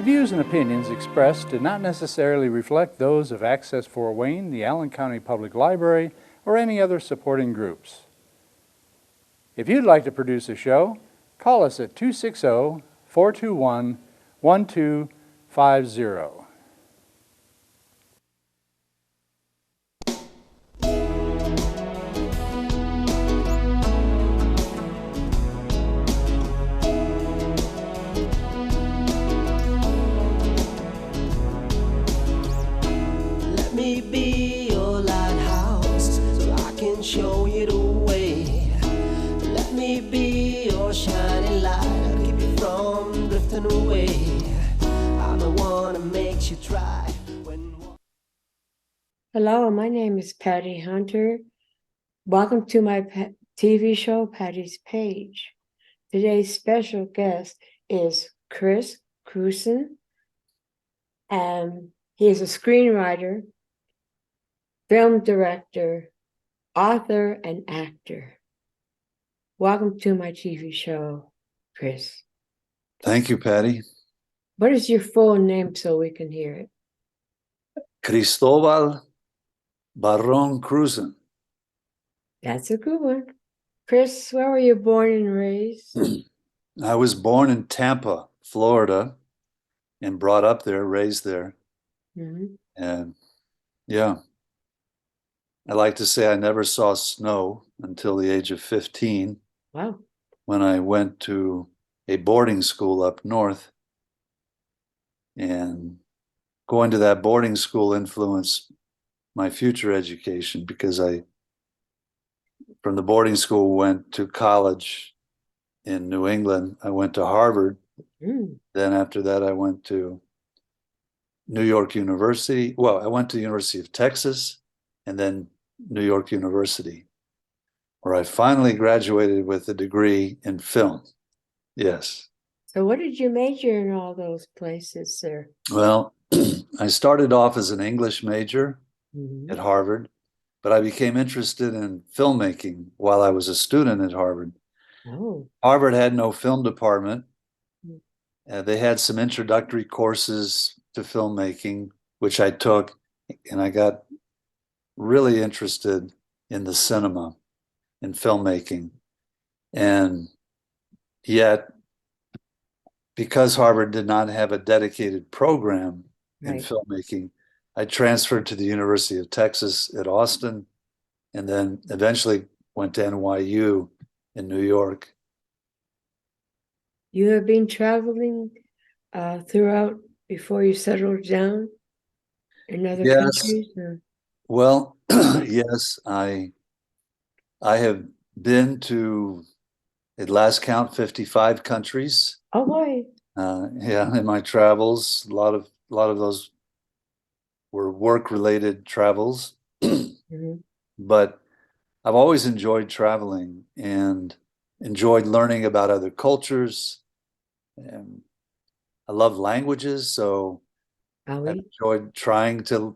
views and opinions expressed do not necessarily reflect those of Access Fort Wayne, the Allen County Public Library, or any other supporting groups. If you'd like to produce a show, call us at 260-421-1250. Let me be your lighthouse so I can show you the way. Let me be your shining light, I'll keep you from drifting away. I'm the one that makes you try when... Hello, my name is Patty Hunter. Welcome to my TV show, Patty's Page. Today's special guest is Cristobal Krusen, and he is a screenwriter, film director, author, and actor. Welcome to my TV show, Chris. Thank you, Patty. What is your full name so we can hear it? Cristobal Krusen. That's a good one. Chris, where were you born and raised? I was born in Tampa, Florida, and brought up there, raised there. Mm-hmm. And yeah, I like to say I never saw snow until the age of 15. Wow. When I went to a boarding school up north. And going to that boarding school influenced my future education because from the boarding school, went to college in New England. I went to Harvard. Then after that, I went to New York University. Well, I went to the University of Texas and then New York University, where I finally graduated with a degree in film. Yes. So what did you major in all those places, sir? Well, I started off as an English major Mm-hmm. at Harvard, but I became interested in filmmaking while I was a student at Harvard. Oh. Harvard had no film department. Mm-hmm. They had some introductory courses to filmmaking, which I took, and I got really interested in the cinema and filmmaking. And yet, because Harvard did not have a dedicated program in filmmaking, I transferred to the University of Texas at Austin, and then eventually went to NYU in New York. You have been traveling throughout before you settled down in other countries? Or? Well, yes, I have been to, at last count, 55 countries. Oh boy. Yeah, in my travels, a lot of those were work-related travels. Mm-hmm. But I've always enjoyed traveling and enjoyed learning about other cultures. And I love languages, so I enjoyed trying to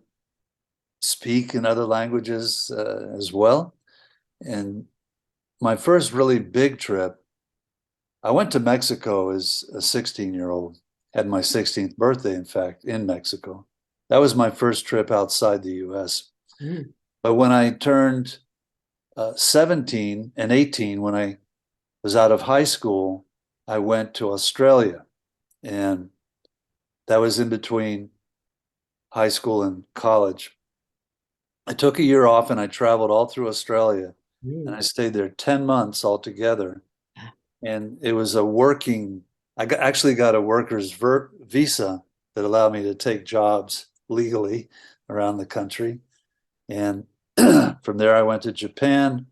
speak in other languages as well. And my first really big trip, I went to Mexico as a 16-year-old, had my 16th birthday, in fact, in Mexico. That was my first trip outside the US. Mm. But when I turned 17 and 18, when I was out of high school, I went to Australia. And that was in between high school and college. I took a year off and I traveled all through Australia. And I stayed there 10 months altogether. And it was actually got a worker's visa that allowed me to take jobs legally around the country. And from there, I went to Japan,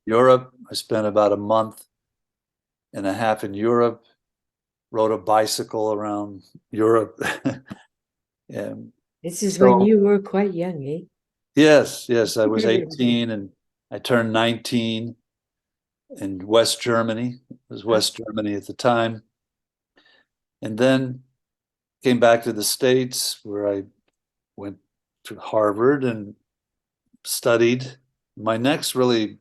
Europe. I spent about a month and a half in Europe, rode a bicycle around Europe. And this is when you were quite young, eh? Yes, I was 18 and I turned 19 in West Germany. It was West Germany at the time. And then came back to the States, where I went to Harvard and studied. My next really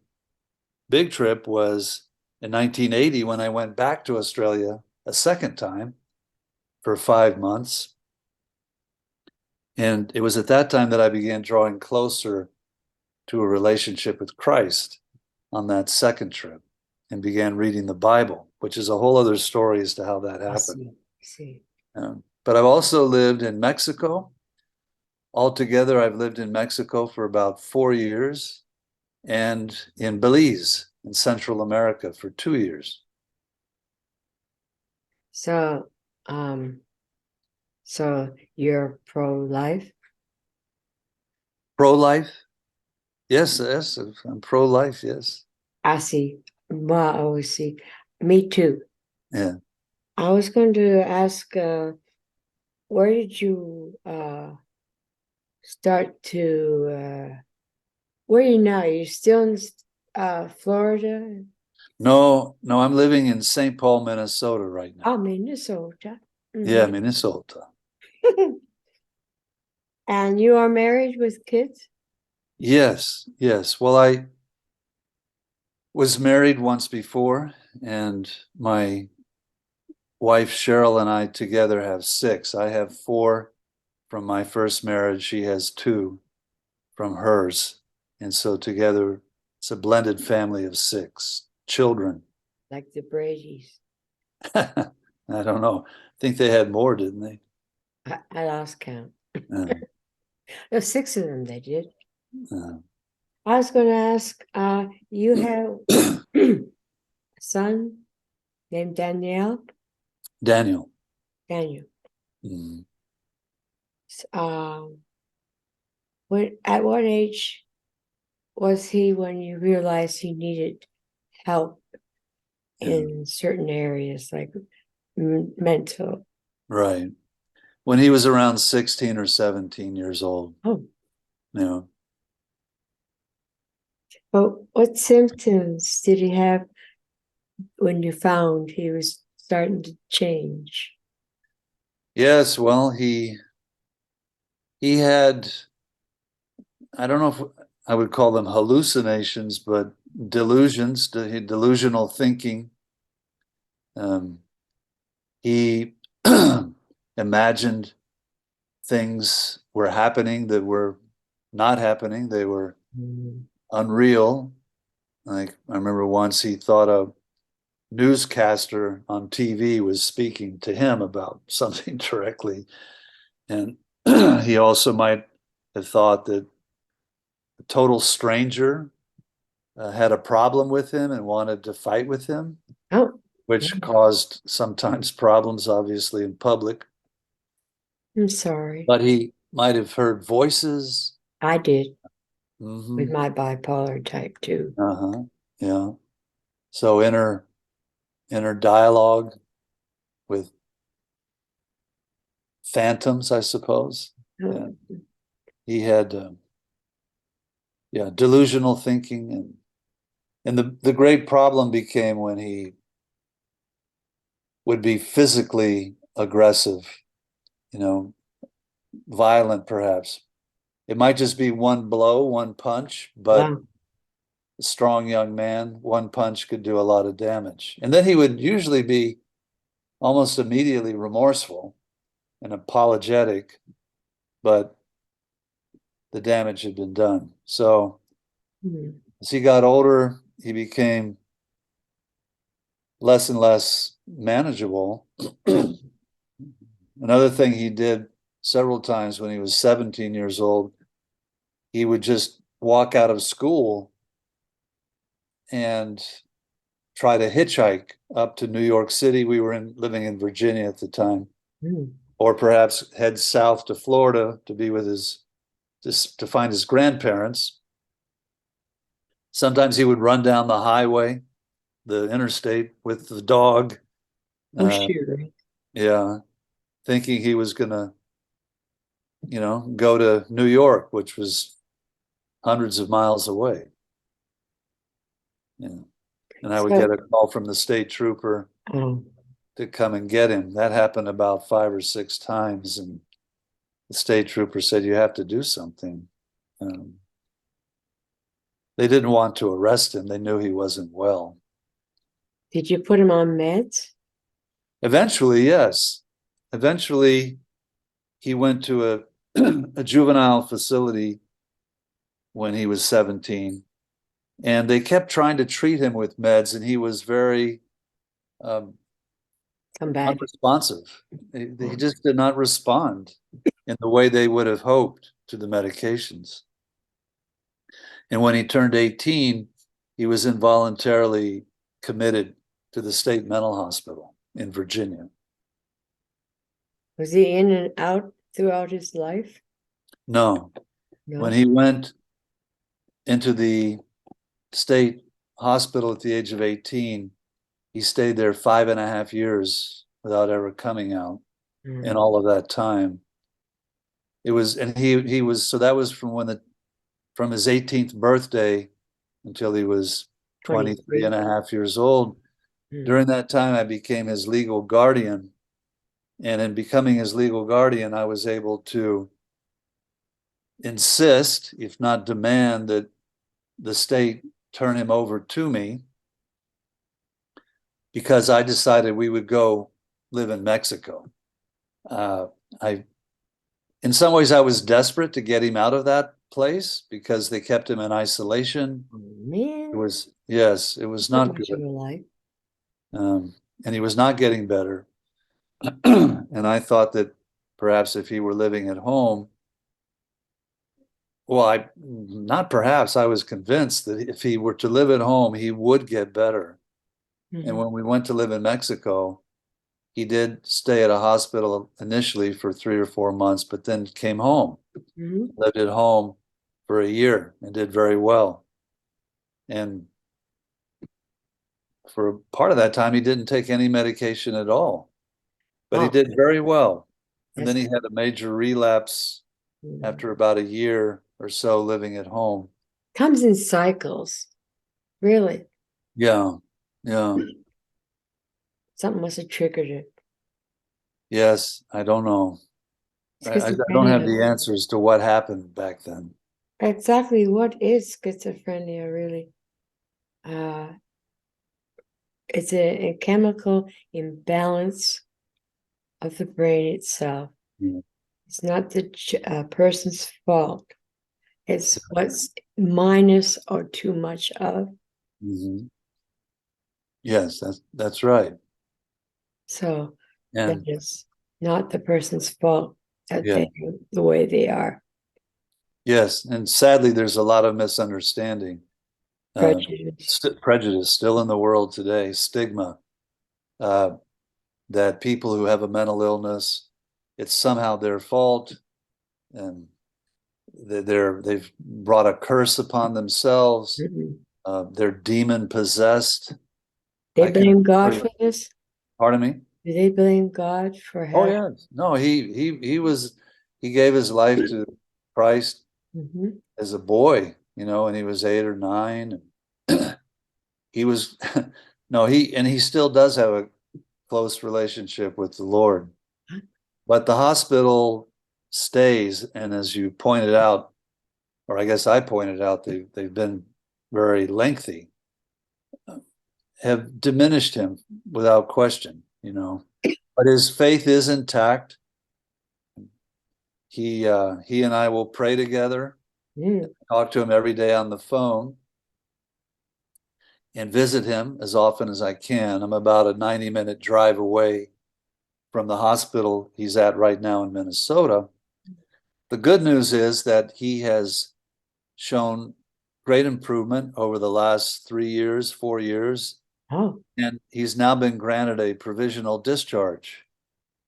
big trip was in 1980 when I went back to Australia a second time. for 5 months. And it was at that time that I began drawing closer to a relationship with Christ on that second trip, and began reading the Bible, which is a whole other story as to how that I happened. see. But I've also lived in Mexico. Altogether, I've lived in Mexico for about 4 years, and in Belize in Central America for 2 years. So, so you're pro-life? Pro-life? Yes, yes, I'm pro-life, yes. I see. Well, I see. Me too. Yeah. I was going to ask, where did you start to? Where are you now? You're still in Florida? No, I'm living in St. Paul, Minnesota right now. Oh, Minnesota. Yeah, Minnesota. And you are married with kids? Yes, yes. Well, I was married once before, and my wife Cheryl and I together have 6. I have 4 from my first marriage. She has 2 from hers. And so together it's a blended family of 6 children. Like the Brady's. I don't know. I think they had more, didn't they? I lost count. Uh, There's 6 of them they did. uh, I was going to ask, you have a son named Danielle? Daniel. Daniel. Mm. At what age was he when you realized he needed help in certain areas, like mental? Right. When he was around 16 or 17 years old. Oh, Yeah. but what symptoms did he have when you found he was starting to change? Yes, well, he had, I don't know if I would call them hallucinations, but delusions, delusional thinking. He imagined things were happening that were not happening. They were unreal. Like, I remember once he thought a newscaster on TV was speaking to him about something directly. And he also might have thought that a total stranger had a problem with him and wanted to fight with him, Oh, which caused sometimes problems, obviously, in public. I'm sorry. But he might have heard voices. I did Mhm. with my bipolar type too. Yeah. So inner dialogue with phantoms, I suppose. Yeah. He had delusional thinking, and the great problem became when he would be physically aggressive, violent perhaps. It might just be one blow, one punch, but Wow. a strong young man, one punch could do a lot of damage. And then he would usually be almost immediately remorseful and apologetic, but the damage had been done. So as he got older, he became less and less manageable. Another thing he did several times when he was 17 years old, he would just walk out of school and try to hitchhike up to New York City. We were living in Virginia at the time. Or perhaps head south to Florida to be with to find his grandparents. Sometimes he would run down the highway, the interstate, with the dog. Oh, sure. Yeah, thinking he was gonna, go to New York, which was hundreds of miles away. Yeah. And I would get a call from the state trooper to come and get him. That happened about 5 or 6 times, and the state trooper said, "You have to do something." They didn't want to arrest him. They knew he wasn't well. Did you put him on meds? Eventually, yes. eventually he went to a juvenile facility when he was 17, and they kept trying to treat him with meds, and he was very Combative. unresponsive. He just did not respond in the way they would have hoped to the medications. And when he turned 18, he was involuntarily committed to the state mental hospital in Virginia. Was he in and out throughout his life? No, No. when he went into the state hospital at the age of 18, he stayed there 5.5 years without ever coming out. Mm. In all of that time, it was, and he was, so that was from his 18th birthday until he was 23 and a half years old. Mm. During that time, I became his legal guardian. And in becoming his legal guardian, I was able to insist, if not demand, that the state turn him over to me, because I decided we would go live in Mexico. In some ways, I was desperate to get him out of that place because they kept him in isolation. Oh, man. It was, yes, it was not much of a good. life. And he was not getting better. And I thought that perhaps if he were living at home, well, I was convinced that if he were to live at home, he would get better. Mhm. And when we went to live in Mexico, he did stay at a hospital initially for 3 or 4 months, but then came home, Mhm. lived at home for a year and did very well. And for a part of that time, he didn't take any medication at all, but he Oh. did very well. And then Yes. he had a major relapse Mhm. after about a year or so living at home. Comes in cycles. Really. Yeah, yeah, Something must have triggered it. yes, I don't know. I don't have the answers to what happened back then. Exactly what is schizophrenia, really? It's a chemical imbalance of the brain itself. Yeah. It's not the person's fault. It's what's minus or too much of. Mhm. Yes, that's right. So that And is not the person's fault that yeah, they are the way they are. yes, and sadly, there's a lot of misunderstanding, Prejudice. prejudice still in the world today, stigma, that people who have a mental illness, it's somehow their fault, and they've brought a curse upon themselves. Mhm. They're demon possessed. They I can blame God assure for you. this? Pardon me? Do they blame God for Oh having? yes. No, he gave his life to Christ Mhm. as a boy, and he was 8 or 9. He was no, he still does have a close relationship with the Lord. But the hospital stays, and as you pointed out, or I guess I pointed out, they've been very lengthy, have diminished him without question. But his faith is intact. He and I will pray together, Mm. talk to him every day on the phone, and visit him as often as I can. I'm about a 90-minute drive away from the hospital he's at right now in Minnesota. The good news is that he has shown great improvement over the last 3 years, 4 years, Oh, and he's now been granted a provisional discharge.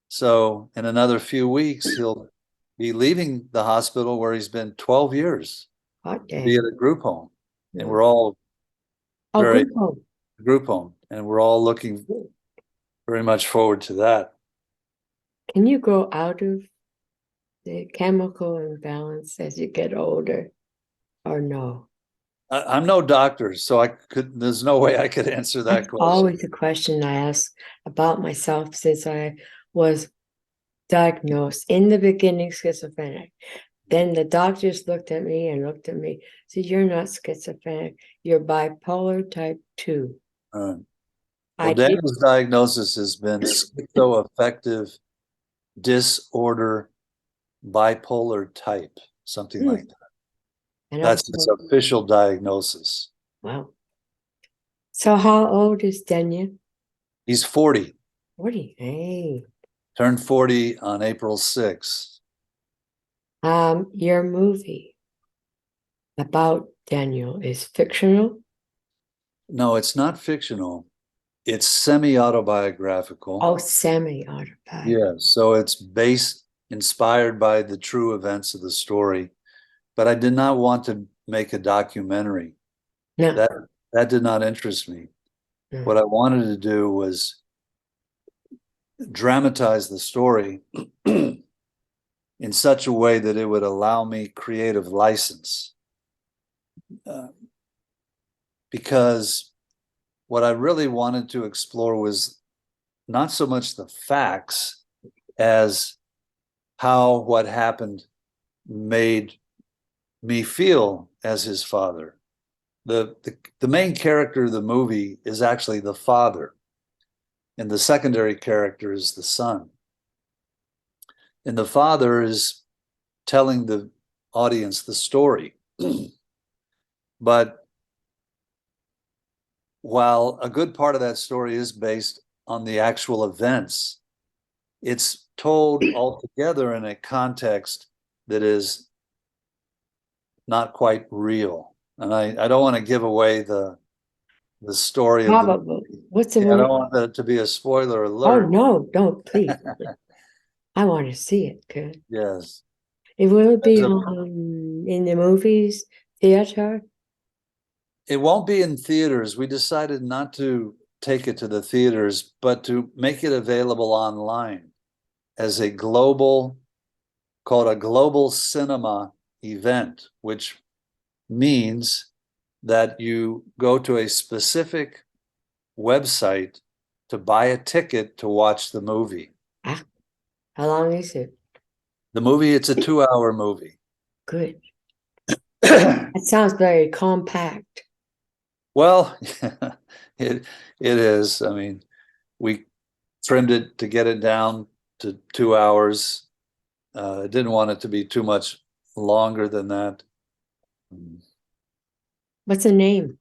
So in another few weeks, he'll be leaving the hospital where he's been 12 years hot to be day. at a group home. And Yeah. we're all Oh, very good home. group home, and we're all looking very much forward to that. Can you grow out of the chemical imbalance as you get older, or no? I'm no doctor, so there's no way I could answer that That's question. always a question I ask about myself since I was diagnosed in the beginning schizophrenic. Then the doctors looked at me, said, "You're not schizophrenic, you're bipolar type 2." Well, I did. Daniel's diagnosis has been schizoaffective disorder bipolar type, something Mm. like that. And That's his also, official diagnosis. wow. So how old is Daniel? He's 40, 40. Hey. turned 40 on April 6th. Your movie about Daniel is fictional? No, it's not fictional. It's semi-autobiographical. Oh, semi-autobiographical. Yeah, so it's inspired by the true events of the story. But I did not want to make a documentary. No. That did not interest me. No. What I wanted to do was dramatize the story in such a way that it would allow me creative license. Because what I really wanted to explore was not so much the facts as how what happened made me feel as his father. The main character of the movie is actually the father, and the secondary character is the son. And the father is telling the audience the story. But while a good part of that story is based on the actual events, it's told altogether in a context that is not quite real. And I don't want to give away the story of the Probably. movie. What's the I one? don't want that to be a spoiler Oh, alert. no, don't, please. I want to see it. Good. Yes. It will be That's in the movies, theater. It won't be in theaters. We decided not to take it to the theaters, but to make it available online as a global, called a global cinema event, which means that you go to a specific website to buy a ticket to watch the movie. Ah, how long is it? The movie, it's a 2-hour movie. Good. That sounds very compact. Well, it is. I mean, we trimmed it to get it down to 2 hours. I didn't want it to be too much longer than that. What's the name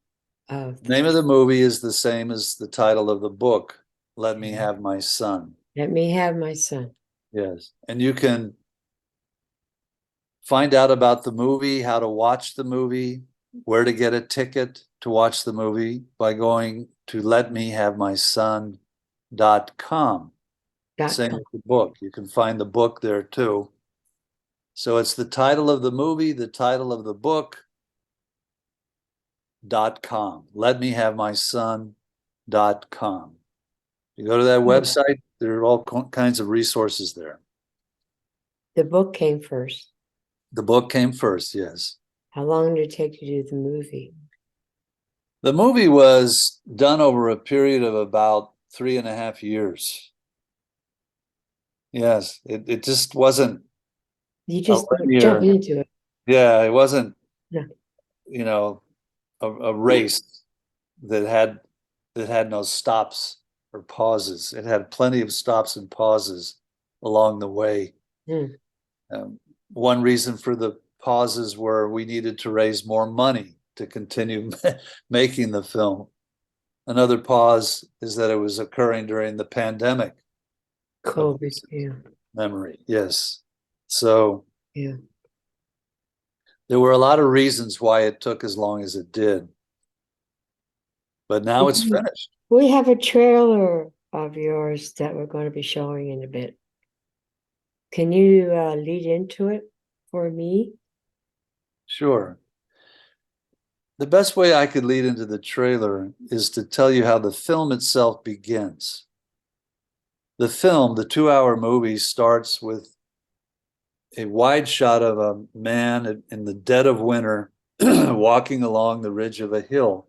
of The name of the movie is the same as the title of the book, Let Me Have My Son. Let Me Have My Son? Yes. And you can find out about the movie, how to watch the movie, where to get a ticket to watch the movie by going to letmehavemyson.com. Same with the book. You can find the book there too. So it's the title of the movie, the title of the book, .com. letmehavemyson.com. You go to that website, there are all kinds of resources there. The book came first. The book came first, yes. How long did it take to do the movie? The movie was done over a period of about 3.5 years. Yes, it just wasn't. You just jump into it. Yeah, it wasn't, No. A race that had no stops or pauses. It had plenty of stops and pauses along the way. Mm. One reason for the pauses were we needed to raise more money to continue making the film. Another pause is that it was occurring during the pandemic. COVID, yeah. Memory, yes. So yeah. There were a lot of reasons why it took as long as it did. But now it's finished. We have a trailer of yours that we're going to be showing in a bit. Can you lead into it for me? Sure. The best way I could lead into the trailer is to tell you how the film itself begins. The film, the 2-hour movie, starts with a wide shot of a man in the dead of winter walking along the ridge of a hill.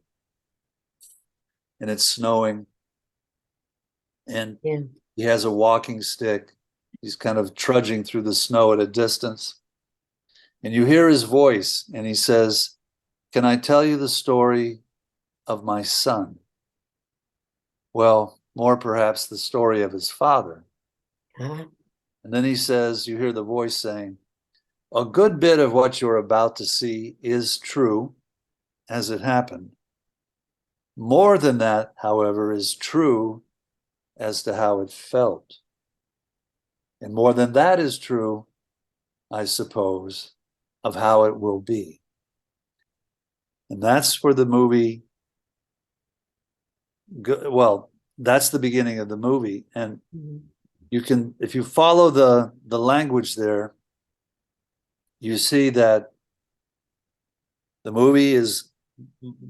And it's snowing. And he has a walking stick. He's kind of trudging through the snow at a distance. And you hear his voice, and he says, "Can I tell you the story of my son?" Well, more perhaps the story of his father. Huh? And then he says, you hear the voice saying, a good bit of what you're about to see is true as it happened. More than that, however, is true as to how it felt. And more than that is true, I suppose, of how it will be. And that's where the movie, well, that's the beginning of the movie. And you can, if you follow the language there, you see that the movie is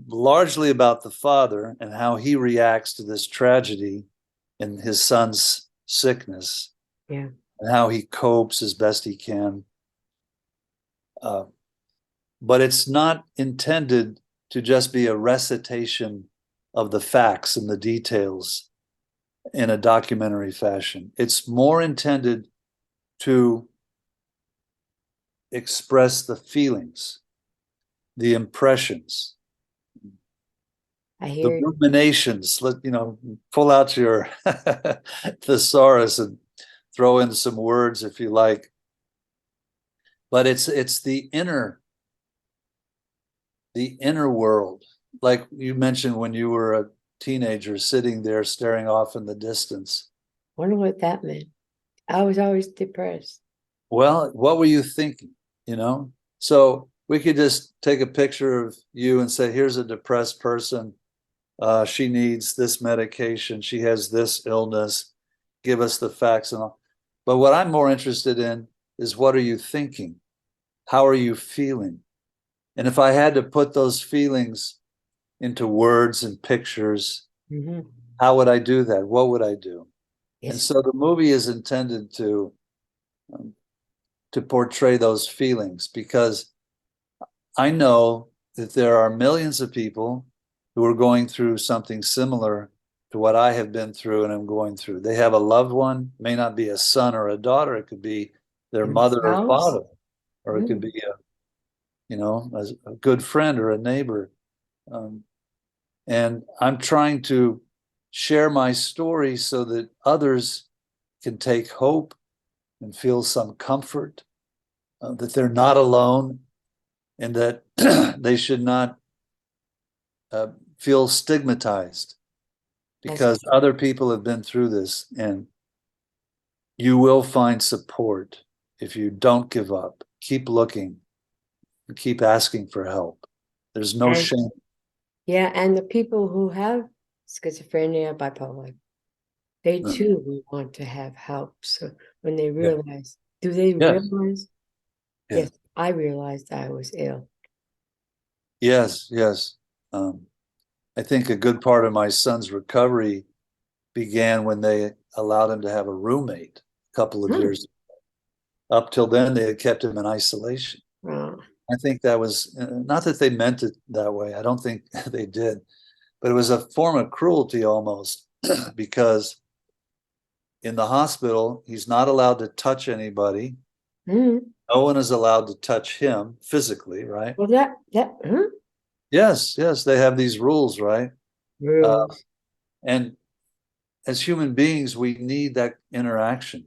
largely about the father and how he reacts to this tragedy in his son's sickness. Yeah. And how he copes as best he can. But it's not intended to just be a recitation of the facts and the details in a documentary fashion. It's more intended to express the feelings, the impressions, I the hear you. ruminations. Pull out your thesaurus and throw in some words if you like. But it's the inner world. Like you mentioned when you were a teenager sitting there staring off in the distance. Wonder what that meant. I was always depressed. Well, what were you thinking? So we could just take a picture of you and say, here's a depressed person. She needs this medication. She has this illness. Give us the facts and all. But what I'm more interested in is, what are you thinking? How are you feeling? And if I had to put those feelings into words and pictures, how would I do that? What would I do? Yes. And so the movie is intended to portray those feelings, because I know that there are millions of people who are going through something similar to what I have been through and am going through. They have a loved one, may not be a son or a daughter. It could be their mother or Themselves? father, or it could be a good friend or a neighbor. And I'm trying to share my story so that others can take hope and feel some comfort, that they're not alone, and that they should not feel stigmatized, because other people have been through this, and you will find support if you don't give up. Keep looking, keep asking for help. There's no shame. Yeah, and the people who have schizophrenia, bipolar, they too will want to have help. So when they realize, do they realize? Yes, I realized I was ill. Yes. I think a good part of my son's recovery began when they allowed him to have a roommate a couple of years. Up till then, they had kept him in isolation. I think that was, not that they meant it that way. I don't think they did, but it was a form of cruelty almost, because in the hospital, he's not allowed to touch anybody. No one is allowed to touch him physically, right? Well, Yes, they have these rules, right? rules. And as human beings, we need that interaction.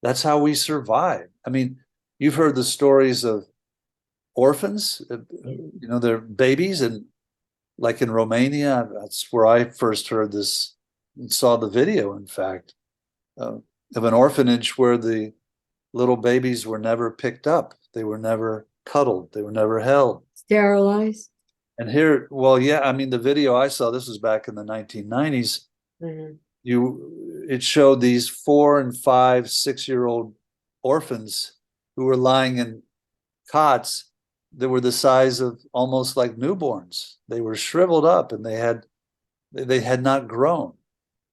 That's how we survive. I mean, you've heard the stories of orphans, they're babies, and like in Romania, that's where I first heard this and saw the video, in fact, of an orphanage where the little babies were never picked up. They were never cuddled. They were never held. Sterilized. And here, the video I saw, this was back in the 1990s. It showed these 4 and 5, 6-year-old orphans who were lying in cots that were the size of almost like newborns. They were shriveled up, and they had not grown.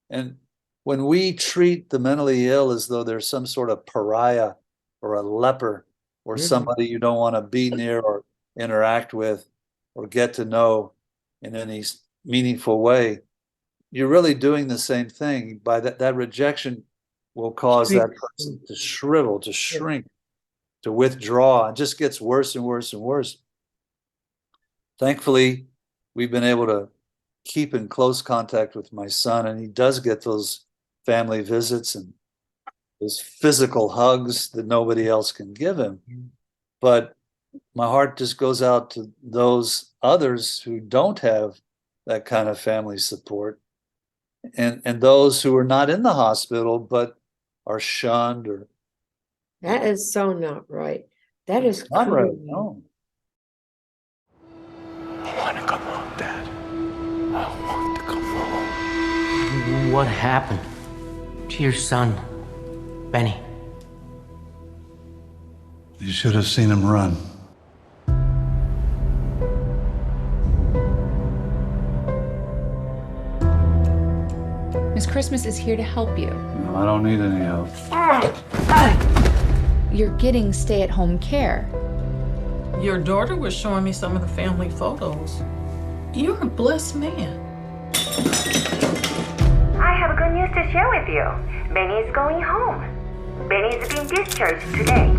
And when we treat the mentally ill as though they're some sort of pariah or a leper or somebody you don't want to be near or interact with or get to know in any meaningful way, you're really doing the same thing. By that rejection will cause that person to shrivel, to shrink, to withdraw. It just gets worse and worse and worse. Thankfully, we've been able to keep in close contact with my son, and he does get those family visits, and those physical hugs that nobody else can give him. But my heart just goes out to those others who don't have that kind of family support, and those who are not in the hospital but are shunned or That is so not right. That is not right. cruel. No. I want to come home, Dad. I want to come home. What happened to your son, Benny? You should have seen him run. Miss Christmas is here to help you. No, I don't need any help. You're getting stay-at-home care. Your daughter was showing me some of the family photos. You're a blessed man. I have good news to share with you. Benny is going home. Benny is being discharged today.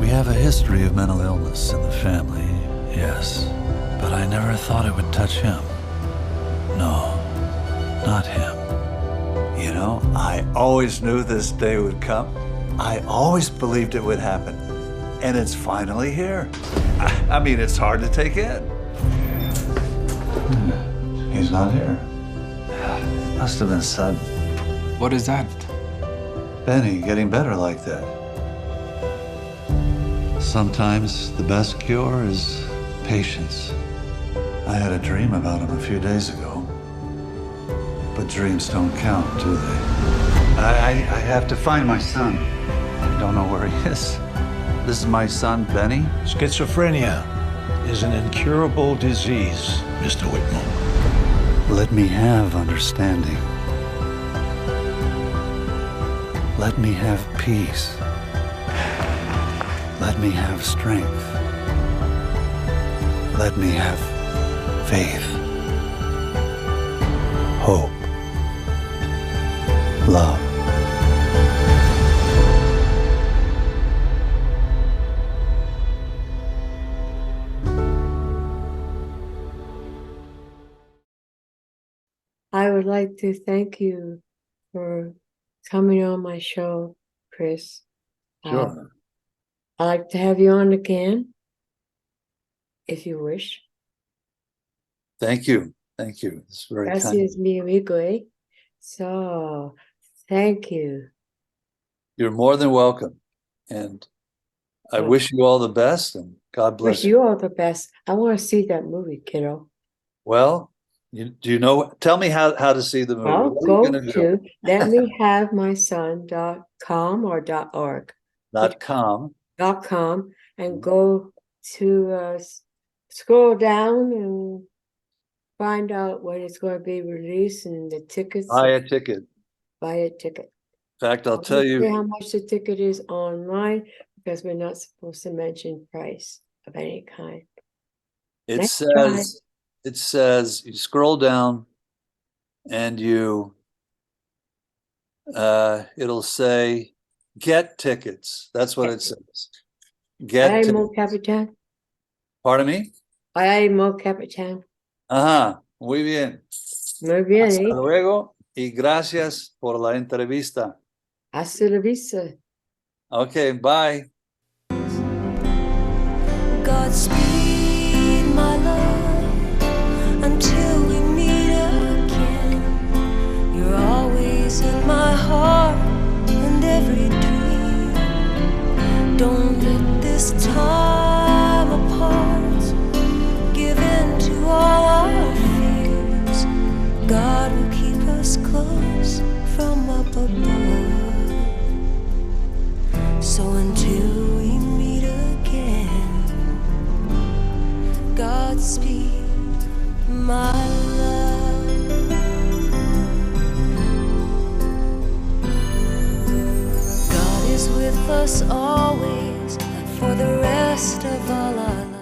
We have a history of mental illness in the family, yes. But I never thought it would touch him. No, not him. You know, I always knew this day would come. I always believed it would happen. And it's finally here. I mean, it's hard to take in. He's not here. Must have been sudden. What is that? Benny getting better like that. Sometimes the best cure is patience. I had a dream about him a few days ago. But dreams don't count, do they? I have to find my son. I don't know where he is. This is my son, Benny. Schizophrenia is an incurable disease, Mr. Whitmore. Let me have understanding. Let me have peace. Let me have strength. Let me have faith, hope, love. I would like to thank you for coming on my show, Chris. Sure. I'd like to have you on again, if you wish. Thank you. Thank you. It's very kind. Gracias, mi amigo. So, thank you. You're more than welcome. And I wish you all the best, and God bless Wish you all the best. I want to see that movie, kiddo. Well, do you know? Tell me how to see the movie. I'll What are you go gonna do? to letmehavemyson.com or .org. .com. .com and go to scroll down and find out when it's going to be released and the tickets. Buy a ticket. Buy a ticket. In fact, I'll I tell won't say you. how much the ticket is online because we're not supposed to mention price of any kind. It Nice try. says you scroll down and it'll say get tickets. That's what it says. Get Ay, mo tickets. capitan. Pardon me? Ay, mo capitan. Ajá, muy bien. Muy bien, Hasta eh? luego y gracias por la entrevista. Hasta la vista. Okay, bye. Godspeed, my love, until we meet again. You're always in my heart and every dream. Don't let this time apart give in to all our fears. God will keep us close from up above. So until we meet again, Godspeed, my love. God is with us always and for the rest of all our lives.